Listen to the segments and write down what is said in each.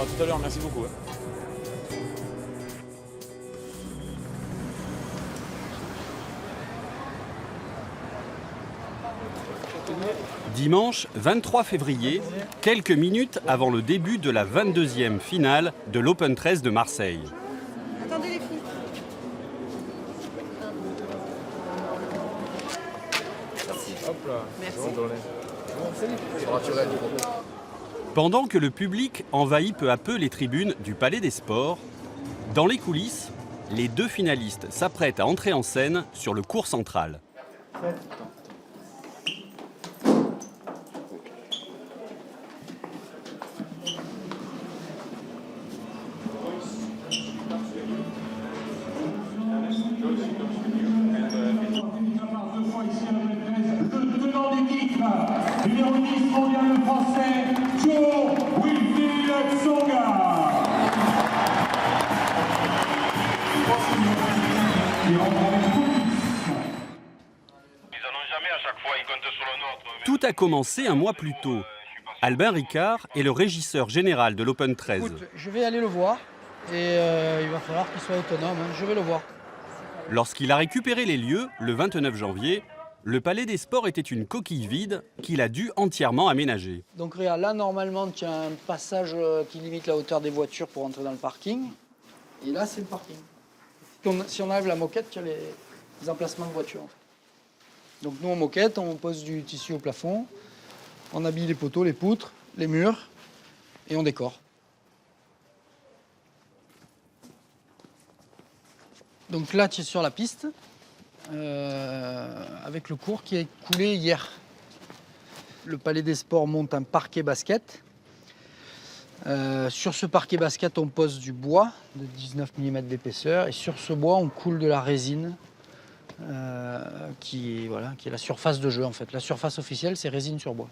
à tout à l'heure, merci beaucoup. Dimanche 23 février, quelques minutes avant le début de la 22e finale de l'Open 13 de Marseille. Attendez les filles. Hop là. Merci. Pendant que le public envahit peu à peu les tribunes du Palais des Sports, dans les coulisses, les deux finalistes s'apprêtent à entrer en scène sur le court central. Le tenant du titre, numéro 10 mondial le français, Joe Wilfried Tsonga. Tout a commencé un mois plus tôt. Albin Ricard est le régisseur général de l'Open 13. Écoute, je vais aller le voir et il va falloir qu'il soit autonome. Je vais le voir. Lorsqu'il a récupéré les lieux, le 29 janvier, le Palais des Sports était une coquille vide qu'il a dû entièrement aménager. Donc regarde, là normalement tu as un passage qui limite la hauteur des voitures pour entrer dans le parking. Et là c'est le parking. Si on enlève la moquette, tu as les emplacements de voitures. En fait. Donc nous en moquette, on pose du tissu au plafond, on habille les poteaux, les poutres, les murs et on décore. Donc là tu es sur la piste. Avec le cours qui est coulé hier. Le Palais des Sports monte un parquet basket. Sur ce parquet basket, on pose du bois de 19 mm d'épaisseur et sur ce bois, on coule de la résine qui est la surface de jeu en fait. La surface officielle, c'est résine sur bois.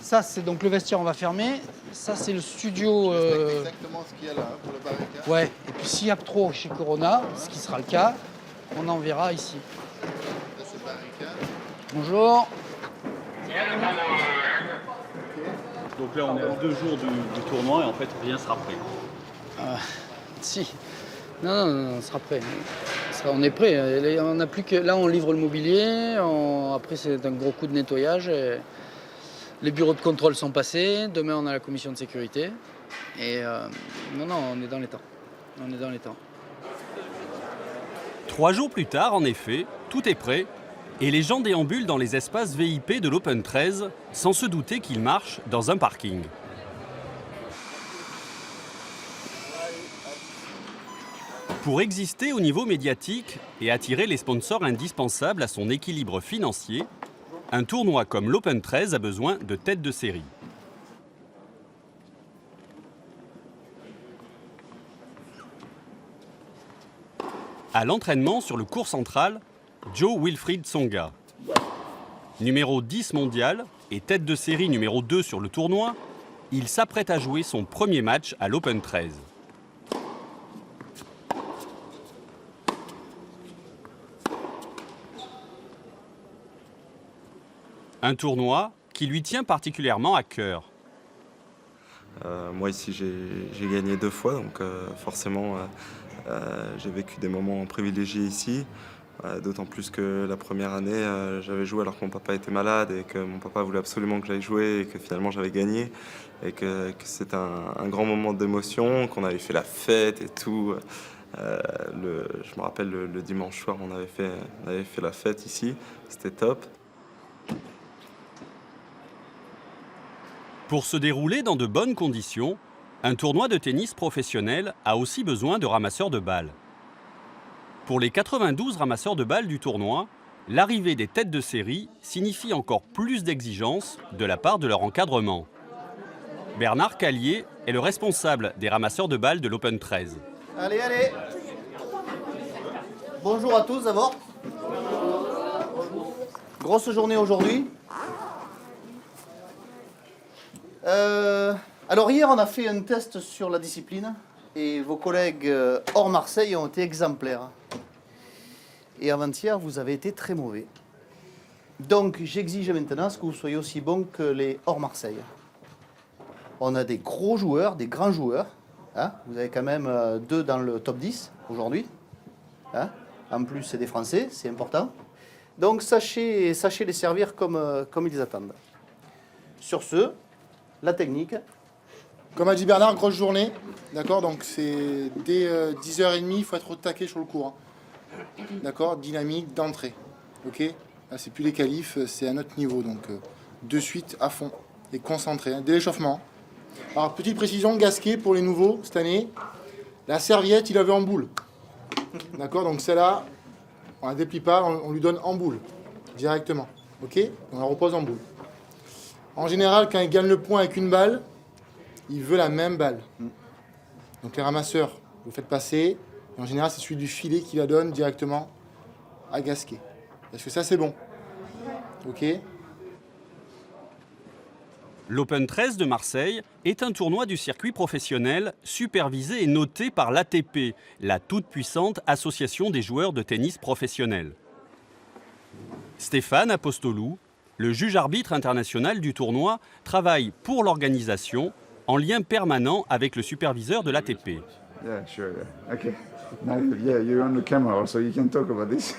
Ça, c'est donc le vestiaire, on va fermer. Ça, c'est le studio. Exactement ce qu'il y a là pour le barricade. Ouais, et puis s'il y a trop chez Corona, ce qui sera le cas, on en verra ici. Là, c'est barricade. Bonjour. Donc là, on est à 2 jours du tournoi et en fait, rien sera prêt. Si. Non, on sera prêt. On est prêt. On n'a plus que... Là, on livre le mobilier. Après, c'est un gros coup de nettoyage. Les bureaux de contrôle sont passés. Demain, on a la commission de sécurité. Et non, on est dans les temps. On est dans les temps. 3 jours plus tard, en effet, tout est prêt et les gens déambulent dans les espaces VIP de l'Open 13 sans se douter qu'ils marchent dans un parking. Pour exister au niveau médiatique et attirer les sponsors indispensables à son équilibre financier, un tournoi comme l'Open 13 a besoin de têtes de série. À l'entraînement sur le court central, Joe Wilfried Tsonga. Numéro 10 mondial et tête de série numéro 2 sur le tournoi, il s'apprête à jouer son premier match à l'Open 13. Un tournoi qui lui tient particulièrement à cœur. Moi ici j'ai gagné 2 fois, donc forcément j'ai vécu des moments privilégiés ici. D'autant plus que la première année, j'avais joué alors que mon papa était malade et que mon papa voulait absolument que j'aille jouer et que finalement j'avais gagné. Et que c'était un grand moment d'émotion, qu'on avait fait la fête et tout. Je me rappelle le dimanche soir, on avait fait la fête ici, c'était top. Pour se dérouler dans de bonnes conditions, un tournoi de tennis professionnel a aussi besoin de ramasseurs de balles. Pour les 92 ramasseurs de balles du tournoi, l'arrivée des têtes de série signifie encore plus d'exigences de la part de leur encadrement. Bernard Callier est le responsable des ramasseurs de balles de l'Open 13. Allez. Bonjour à tous d'abord. Grosse journée aujourd'hui. Alors hier, on a fait un test sur la discipline et vos collègues hors Marseille ont été exemplaires. Et avant-hier, vous avez été très mauvais. Donc j'exige maintenant que vous soyez aussi bons que les hors Marseille. On a des gros joueurs, des grands joueurs. Hein. Vous avez quand même 2 dans le top 10 aujourd'hui. Hein. En plus, c'est des Français, c'est important. Donc, sachez les servir comme ils les attendent. Sur ce, la technique. Comme a dit Bernard, grosse journée. D'accord, donc c'est dès 10h30, il faut être au taquet sur le court. Hein. D'accord, dynamique d'entrée. Ok, là, c'est plus les qualifs, c'est à notre niveau. Donc, de suite, à fond et concentré. Hein, dès l'échauffement. Alors, petite précision, Gasquet, pour les nouveaux, cette année, la serviette, il avait en boule. D'accord, donc celle-là, on la déplie pas, on lui donne en boule, directement. Ok, on la repose en boule. En général, quand il gagne le point avec une balle, il veut la même balle. Donc les ramasseurs, vous faites passer. Et en général, c'est celui du filet qui la donne directement à Gasquet. Parce que ça, c'est bon. Ok. L'Open 13 de Marseille est un tournoi du circuit professionnel supervisé et noté par l'ATP, la toute-puissante association des joueurs de tennis professionnels. Stéphane Apostolou, le juge arbitre international du tournoi, travaille pour l'organisation en lien permanent avec le superviseur de l'ATP. Yeah, sure. Yeah. Okay. Now, yeah, you're on the camera, so you can talk about this.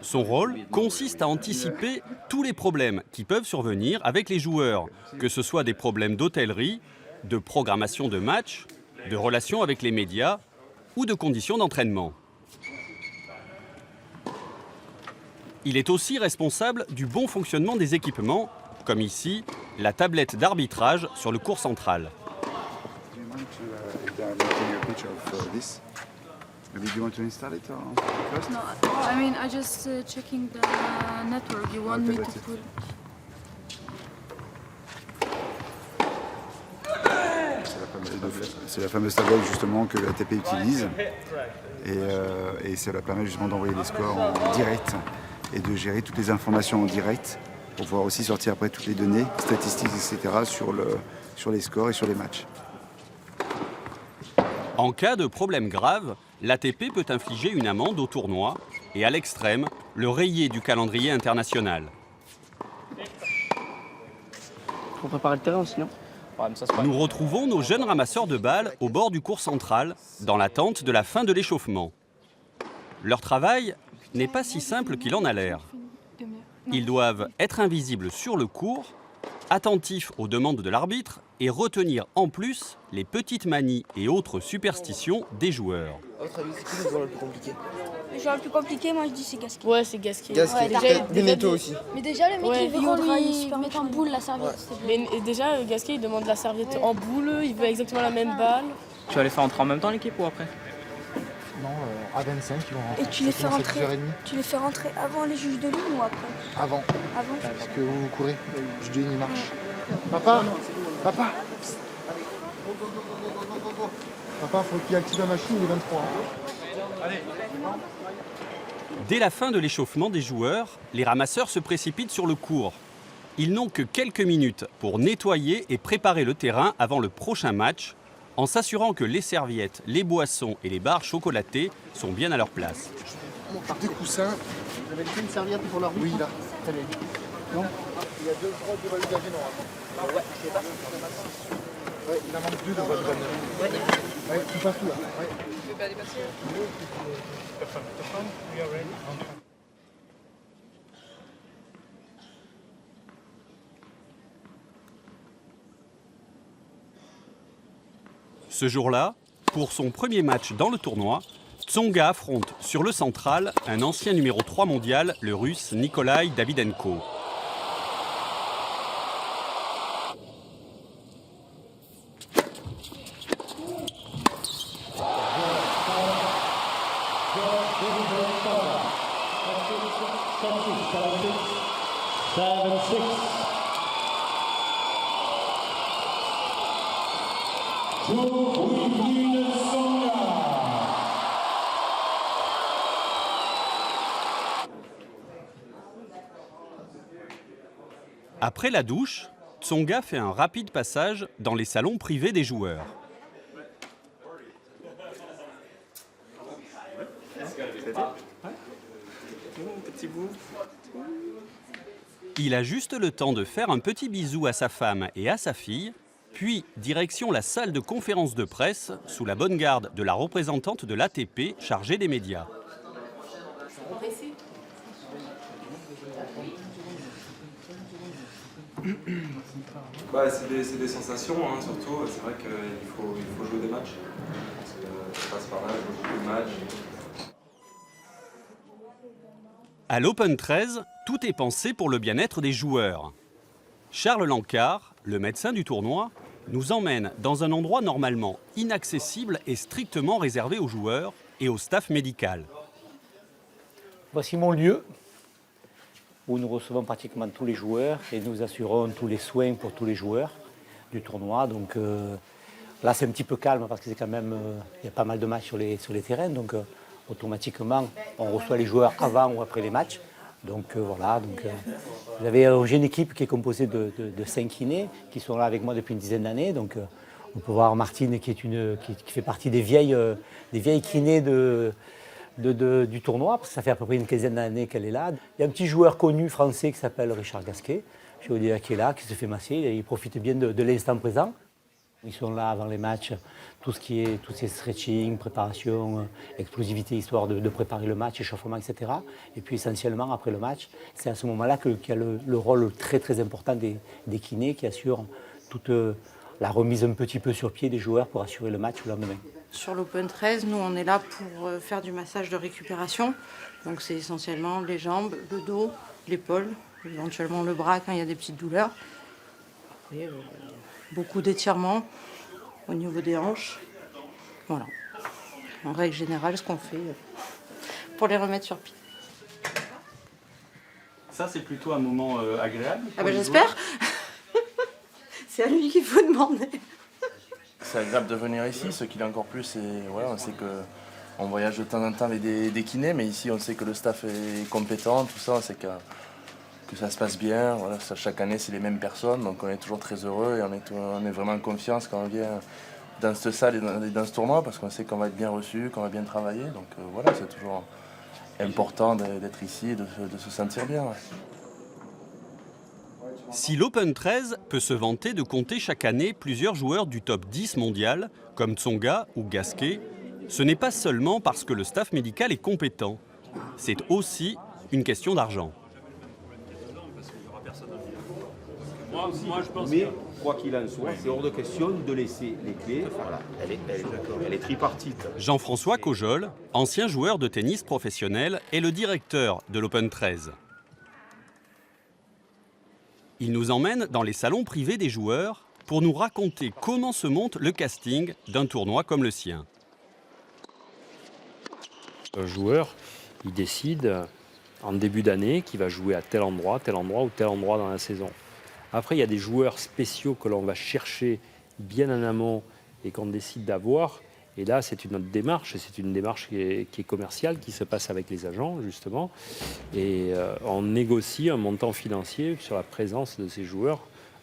Son rôle consiste à anticiper tous les problèmes qui peuvent survenir avec les joueurs, que ce soit des problèmes d'hôtellerie, de programmation de matchs, de relations avec les médias ou de conditions d'entraînement. Il est aussi responsable du bon fonctionnement des équipements, comme ici, la tablette d'arbitrage sur le court central. Do you mind to taking a picture of this? Maybe you want to install it first? No, I mean, I just checking the network. You want me to put... C'est la fameuse tablette justement que l'ATP utilise et ça leur permet justement d'envoyer les scores en direct et de gérer toutes les informations en direct pour pouvoir aussi sortir après toutes les données, statistiques, etc. sur les scores et sur les matchs. En cas de problème grave, l'ATP peut infliger une amende au tournoi et à l'extrême, le rayer du calendrier international. Faut préparer le terrain sinon. Nous retrouvons nos jeunes ramasseurs de balles au bord du court central, dans l'attente de la fin de l'échauffement. Leur travail n'est pas si simple qu'il en a l'air. Ils doivent être invisibles sur le court, attentifs aux demandes de l'arbitre et retenir en plus les petites manies et autres superstitions des joueurs. À votre avis, c'est qui le joueur le plus compliqué? Le joueur le plus compliqué, moi je dis c'est Gasquet. Ouais, c'est Gasquet. Gasquet. Beneteau aussi. Mais déjà, le mec Ouais, il veut qu'on lui mette en boule la serviette. Mais déjà, Gasquet, il demande la serviette en boule, il veut exactement la même balle. Tu vas les faire entrer en même temps l'équipe ou après? Non, à 25, ils vont rentrer. Et tu les fais rentrer avant les juges de ligne ou après? Avant, Avant. parce que vous courez, je dis une marche. Papa, papa, papa, faut qu'il active la machine, il est 23. Dès la fin de l'échauffement des joueurs, les ramasseurs se précipitent sur le court. Ils n'ont que quelques minutes pour nettoyer et préparer le terrain avant le prochain match, en s'assurant que les serviettes, les boissons et les barres chocolatées sont bien à leur place. Des coussins. Vous avez une serviette pour leur Oui, là. Non. Il y a 2 droits de validation normalement. Ouais, il en manque 2 de droits de validation. Ouais, tout partout là. Ouais. Tu veux pas dépasser? Ce jour-là, pour son premier match dans le tournoi, Tsonga affronte sur le central un ancien numéro 3 mondial, le russe Nikolai Davydenko. Après la douche, Tsonga fait un rapide passage dans les salons privés des joueurs. Petit bout. Il a juste le temps de faire un petit bisou à sa femme et à sa fille, puis direction la salle de conférence de presse sous la bonne garde de la représentante de l'ATP chargée des médias. C'est des sensations, hein, surtout. C'est vrai qu'il faut jouer des matchs. Parce que ça passe par là, il faut jouer des matchs. À l'Open 13, tout est pensé pour le bien-être des joueurs. Charles Lancard, le médecin du tournoi, nous emmène dans un endroit normalement inaccessible et strictement réservé aux joueurs et au staff médical. Voici mon lieu où nous recevons pratiquement tous les joueurs et nous assurons tous les soins pour tous les joueurs du tournoi. Donc là, c'est un petit peu calme parce que c'est quand même, il y a pas mal de matchs sur les terrains. Donc automatiquement, on reçoit les joueurs avant ou après les matchs. Donc voilà, j'ai une équipe qui est composée de 5 kinés qui sont là avec moi depuis une dizaine d'années. Donc on peut voir Martine qui fait partie des vieilles kinés du tournoi, parce que ça fait à peu près une quinzaine d'années qu'elle est là. Il y a un petit joueur connu français qui s'appelle Richard Gasquet, je veux dire, qui est là, qui se fait masser, et il profite bien de l'instant présent. Ils sont là avant les matchs, tous ces stretching, préparation, explosivité, histoire de préparer le match, échauffement, etc. Et puis essentiellement, après le match, c'est à ce moment-là qu'il y a le rôle très très important des kinés qui assurent toute la remise un petit peu sur pied des joueurs pour assurer le match le lendemain. Sur l'Open 13, nous on est là pour faire du massage de récupération. Donc c'est essentiellement les jambes, le dos, l'épaule, éventuellement le bras quand il y a des petites douleurs. Et, beaucoup d'étirements au niveau des hanches. Voilà. En règle générale, ce qu'on fait pour les remettre sur pied. Ça, c'est plutôt un moment agréable. Ah ben j'espère. C'est à lui qu'il faut demander. C'est agréable de venir ici, ce qu'il est encore plus, on sait qu'on voyage de temps en temps avec des kinés, mais ici on sait que le staff est compétent, tout ça, on sait que ça se passe bien. Voilà, chaque année c'est les mêmes personnes, donc on est toujours très heureux et on est vraiment en confiance quand on vient dans cette salle et dans ce tournoi, parce qu'on sait qu'on va être bien reçu, qu'on va bien travailler, donc voilà, c'est toujours important d'être ici et de se sentir bien. Ouais. Si l'Open 13 peut se vanter de compter chaque année plusieurs joueurs du top 10 mondial, comme Tsonga ou Gasquet, ce n'est pas seulement parce que le staff médical est compétent. C'est aussi une question d'argent. Moi, je pense mais, quoi qu'il en soit, c'est hors de question de laisser les clés. Voilà, elle est tripartite. Jean-François Cojol, ancien joueur de tennis professionnel, est le directeur de l'Open 13. Il nous emmène dans les salons privés des joueurs pour nous raconter comment se monte le casting d'un tournoi comme le sien. Un joueur, il décide en début d'année qu'il va jouer à tel endroit ou tel endroit dans la saison. Après, il y a des joueurs spéciaux que l'on va chercher bien en amont et qu'on décide d'avoir. Et là, c'est une autre démarche. C'est une démarche qui est commerciale, qui se passe avec les agents, justement. Et on négocie un montant financier sur la présence de ces joueurs,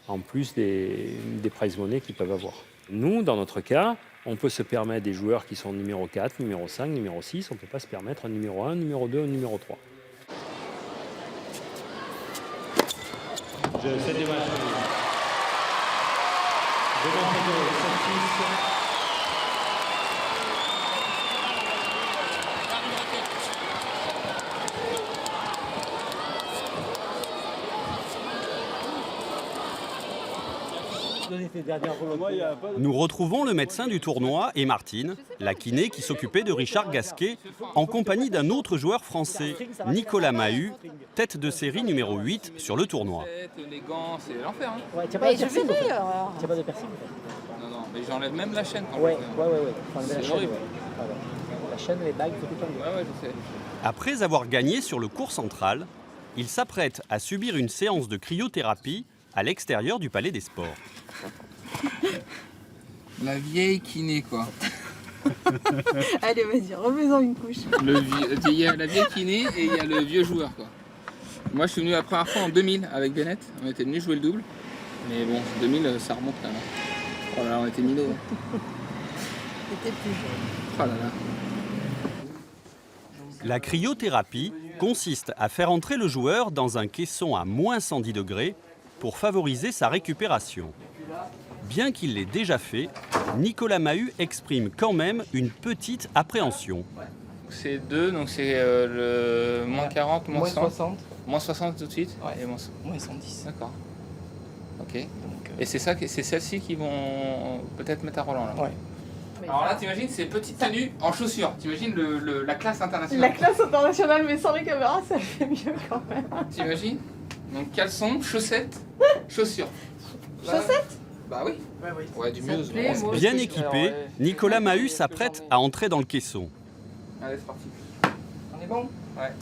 en plus des prize money qu'ils peuvent avoir. Nous, dans notre cas, on peut se permettre des joueurs qui sont numéro 4, numéro 5, numéro 6. On ne peut pas se permettre un numéro 1, numéro 2 ou numéro 3. C'est dommage. Devant le 7-6. Nous retrouvons le médecin du tournoi et Martine, la kiné qui s'occupait de Richard Gasquet, en compagnie d'un autre joueur français, Nicolas Mahut, tête de série numéro 8 sur le tournoi. Les gants, c'est l'enfer. Hein. Ouais, tu n'as pas de piercing. Tu n'as pas de piercing. Non, mais j'enlève même la chaîne. Ouais. C'est horrible. La chaîne, les bagues, il faut tout enlever. Ouais, je sais. Après avoir gagné sur le court central, il s'apprête à subir une séance de cryothérapie à l'extérieur du Palais des Sports. La vieille kiné, quoi. Allez, vas-y, remets-en une couche. Il y a la vieille kiné et il y a le vieux joueur, quoi. Moi, je suis venu la première fois en 2000 avec Bennett. On était venu jouer le double. Mais bon, 2000, ça remonte là. Oh là là, on était minot. C'était plus jeune. Oh là là. La cryothérapie consiste à faire entrer le joueur dans un caisson à moins 110 degrés pour favoriser sa récupération. Bien qu'il l'ait déjà fait, Nicolas Mahut exprime quand même une petite appréhension. C'est 2, donc c'est le moins 40, moins 100. 60. Moins 60 tout de suite Ouais. et moins... Moins 110. D'accord. Ok. Et c'est celles-ci qui vont peut-être mettre à Roland là. Ouais. Alors là, t'imagines ces petites tenues en chaussures. T'imagines la classe internationale. La classe internationale, mais sans les caméras, ça fait mieux quand même. T'imagines? Donc caleçon, chaussettes, chaussures. Chaussettes? Bah oui. Ouais, du mieux. Bien équipé, Nicolas Mahut s'apprête à entrer dans le caisson. Allez, c'est parti. On est bon? Ouais.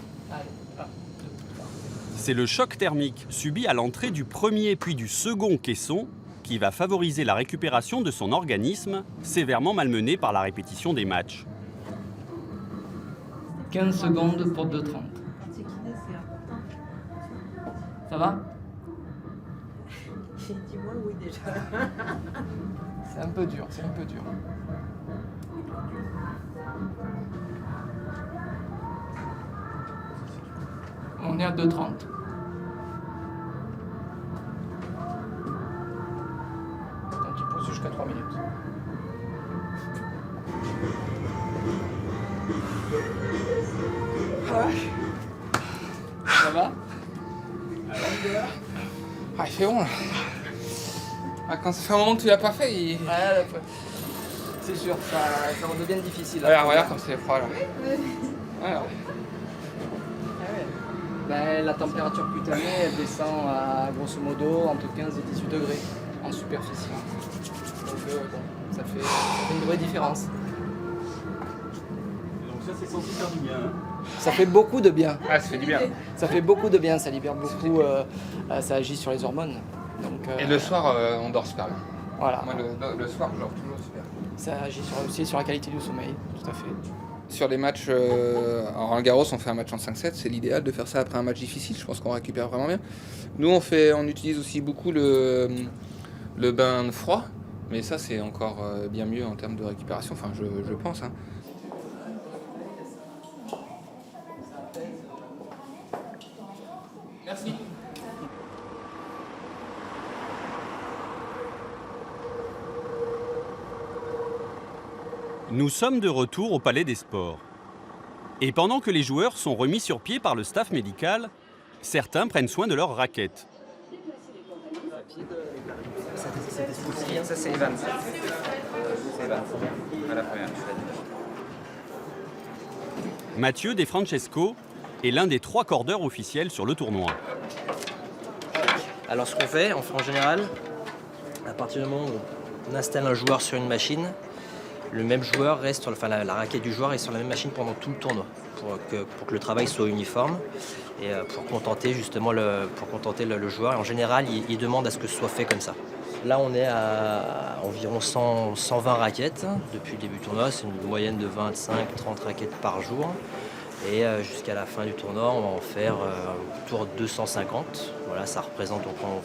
C'est le choc thermique subi à l'entrée du premier puis du second caisson qui va favoriser la récupération de son organisme, sévèrement malmené par la répétition des matchs. 15 secondes pour 2,30. Ça va? Dis-moi oui déjà. C'est un peu dur, c'est un peu dur. On est à 2,30. Attends, tu poses jusqu'à 3 minutes. Ça va? Ah, il fait bon là. Ah, quand ça fait un moment que tu l'as pas fait, il... Ouais, c'est sûr, ça redevient difficile. Regarde comme c'est froid là. Alors. Ben, la température cutanée, elle descend à grosso modo entre 15 et 18 degrés en superficie. Donc bon, ça fait une vraie différence. Donc ça, c'est censé faire du bien. Hein. Ça fait beaucoup de bien. Ah, ça fait du bien. Ça fait beaucoup de bien, ça libère beaucoup, ça agit sur les hormones. Donc, Et le soir, on dort super bien. Voilà. Moi, le soir, je dors toujours super. Ça agit aussi sur la qualité du sommeil, tout à fait. Sur les matchs, en Roland Garros, on fait un match en 5-7, c'est l'idéal de faire ça après un match difficile, je pense qu'on récupère vraiment bien. Nous, on utilise aussi beaucoup le bain froid, mais ça, c'est encore bien mieux en termes de récupération, enfin, je pense. Hein. Merci. Nous sommes de retour au Palais des Sports. Et pendant que les joueurs sont remis sur pied par le staff médical, certains prennent soin de leurs raquettes. Ça, c'est Evan. C'est Evan. À la première. Mathieu De Francesco est l'un des 3 cordeurs officiels sur le tournoi. Alors ce qu'on fait, en général, à partir du moment où on installe un joueur sur une machine, le même joueur reste sur la raquette du joueur est sur la même machine pendant tout le tournoi pour que le travail soit uniforme et pour contenter justement le joueur. Et en général, il demande à ce que ce soit fait comme ça. Là, on est à environ 120 raquettes depuis le début du tournoi. C'est une moyenne de 25-30 raquettes par jour. Et jusqu'à la fin du tournoi, on va en faire autour de 250. Voilà, ça représente, donc on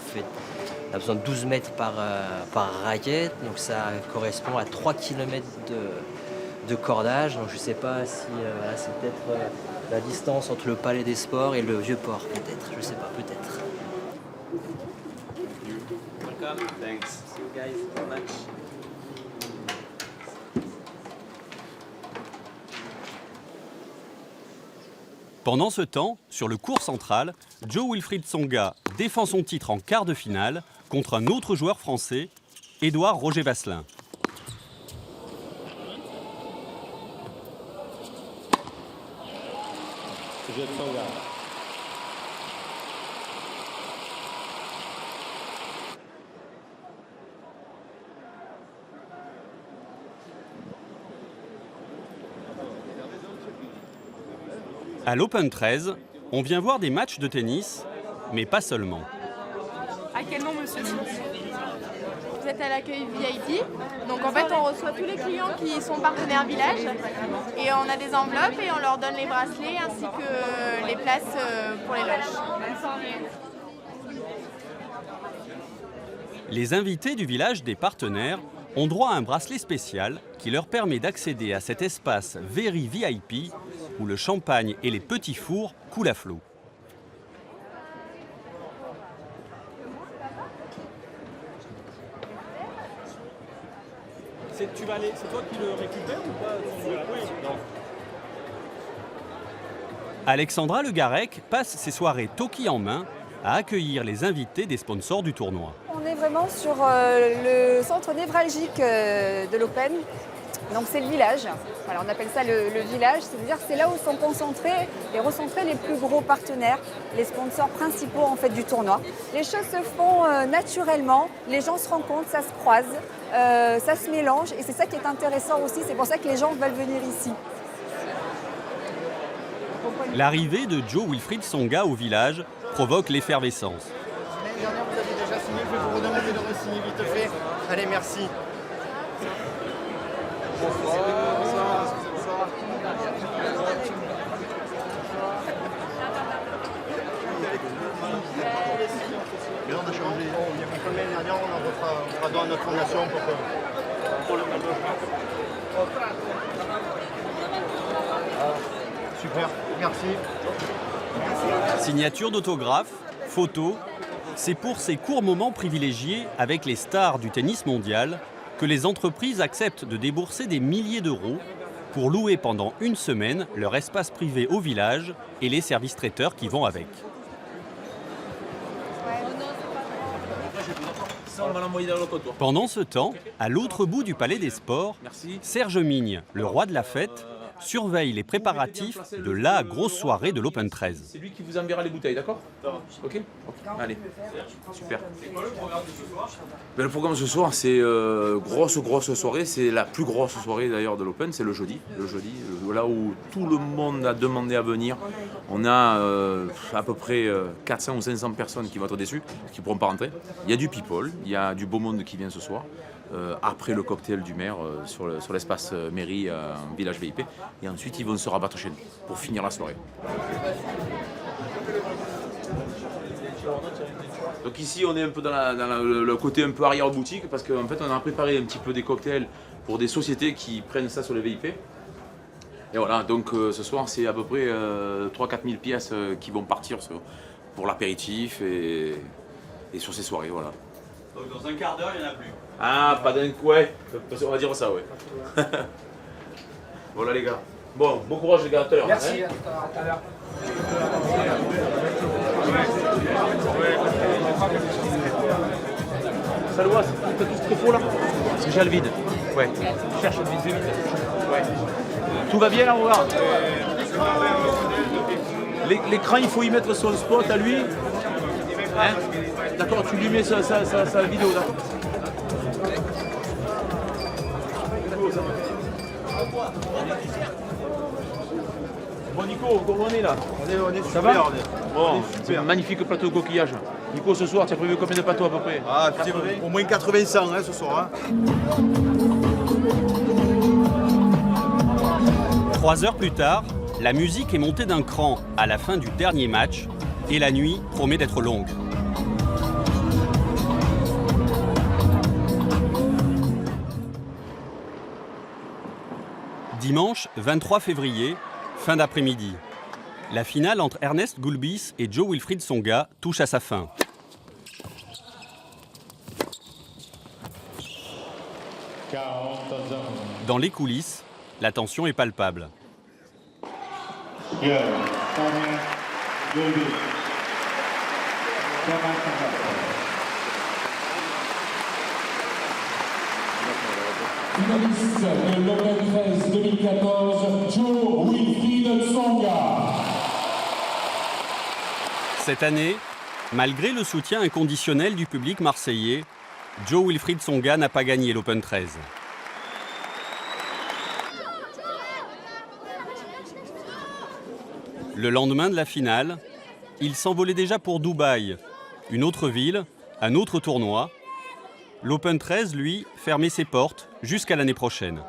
a besoin de 12 mètres par raquette, donc ça correspond à 3 km de cordage. Donc je ne sais pas si c'est peut-être la distance entre le Palais des Sports et le Vieux-Port, peut-être, je ne sais pas, peut-être. Welcome. Thanks. See you guys very much. Pendant ce temps, sur le court central, Jo-Wilfried Tsonga défend son titre en quart de finale contre un autre joueur français, Édouard Roger Vasselin. À l'Open 13, on vient voir des matchs de tennis, mais pas seulement. À quel nom, monsieur? Vous êtes à l'accueil VIP. Donc en fait, on reçoit tous les clients qui sont partenaires village et on a des enveloppes et on leur donne les bracelets ainsi que les places pour les loges. Les invités du village des partenaires ont droit à un bracelet spécial qui leur permet d'accéder à cet espace Very VIP où le champagne et les petits fours coulent à flot. C'est toi qui le récupères ou pas? Oui. Non. Alexandra Le Garec passe ses soirées Toki en main à accueillir les invités des sponsors du tournoi. On est vraiment sur le centre névralgique de l'Open. Donc c'est le village. Voilà, on appelle ça le village, c'est-à-dire que c'est là où sont concentrés et recentrés les plus gros partenaires, les sponsors principaux en fait du tournoi. Les choses se font naturellement, les gens se rencontrent, ça se croise, ça se mélange et c'est ça qui est intéressant aussi, c'est pour ça que les gens veulent venir ici. L'arrivée de Joe Wilfried Tsonga au village provoque l'effervescence. L'année dernière, vous avez déjà signé, je vais vous redemander de re-signer vite fait. Allez, merci. Bonsoir. Mais on a changé. L'année dernière, on fera dans notre fondation pour le super, merci. Signature d'autographes, photos, c'est pour ces courts moments privilégiés avec les stars du tennis mondial que les entreprises acceptent de débourser des milliers d'euros pour louer pendant une semaine leur espace privé au village et les services traiteurs qui vont avec. Pendant ce temps, à l'autre bout du Palais des Sports, Serge Migne, le roi de la fête, surveille les préparatifs de la grosse soirée de l'Open 13. C'est lui qui vous enverra les bouteilles, d'accord? Ok. Allez, super. Le programme ce soir, c'est grosse soirée. C'est la plus grosse soirée d'ailleurs de l'Open, c'est le jeudi. Là où tout le monde a demandé à venir. On a à peu près 400 ou 500 personnes qui vont être déçues, qui ne pourront pas rentrer. Il y a du people, il y a du beau monde qui vient ce soir. Après le cocktail du maire sur l'espace mairie en village VIP. Et ensuite, ils vont se rabattre chez nous pour finir la soirée. Donc ici, on est un peu dans le côté un peu arrière-boutique parce qu'en fait, on a préparé un petit peu des cocktails pour des sociétés qui prennent ça sur les VIP. Et voilà, donc ce soir, c'est à peu près 3-4 000 pièces qui vont partir pour l'apéritif et sur ces soirées, voilà. Donc dans un quart d'heure, il n'y en a plus. Ah, pas d'un coup, ouais. On va dire ça, ouais. Voilà, les gars. Bon courage, les gars, à tout à l'heure. Merci, hein. à tout à l'heure. Salouas, t'as tout ce qu'il faut là? Parce que j'ai le vide. Ouais. Cherche le vide. Ouais. Tout va bien là, regarde. L'écran, il faut y mettre son spot à lui. Hein? D'accord, tu lui mets sa vidéo, d'accord. Bon Nico, comment on est là? On est Ça super, va? Bon, c'est un magnifique plateau de coquillage. Nico, ce soir, tu as prévu combien de plateaux à peu près? Ah, au moins 80-100 hein, ce soir. Hein. 3 heures plus tard, la musique est montée d'un cran à la fin du dernier match et la nuit promet d'être longue. Dimanche 23 février, fin d'après-midi. La finale entre Ernest Gulbis et Joe Wilfried Tsonga touche à sa fin. Dans les coulisses, la tension est palpable. Finaliste de l'Open 13 2014, Joe Wilfried Tsonga. Cette année, malgré le soutien inconditionnel du public marseillais, Joe Wilfried Tsonga n'a pas gagné l'Open 13. Le lendemain de la finale, il s'envolait déjà pour Dubaï, une autre ville, un autre tournoi. L'Open 13, lui, fermait ses portes jusqu'à l'année prochaine.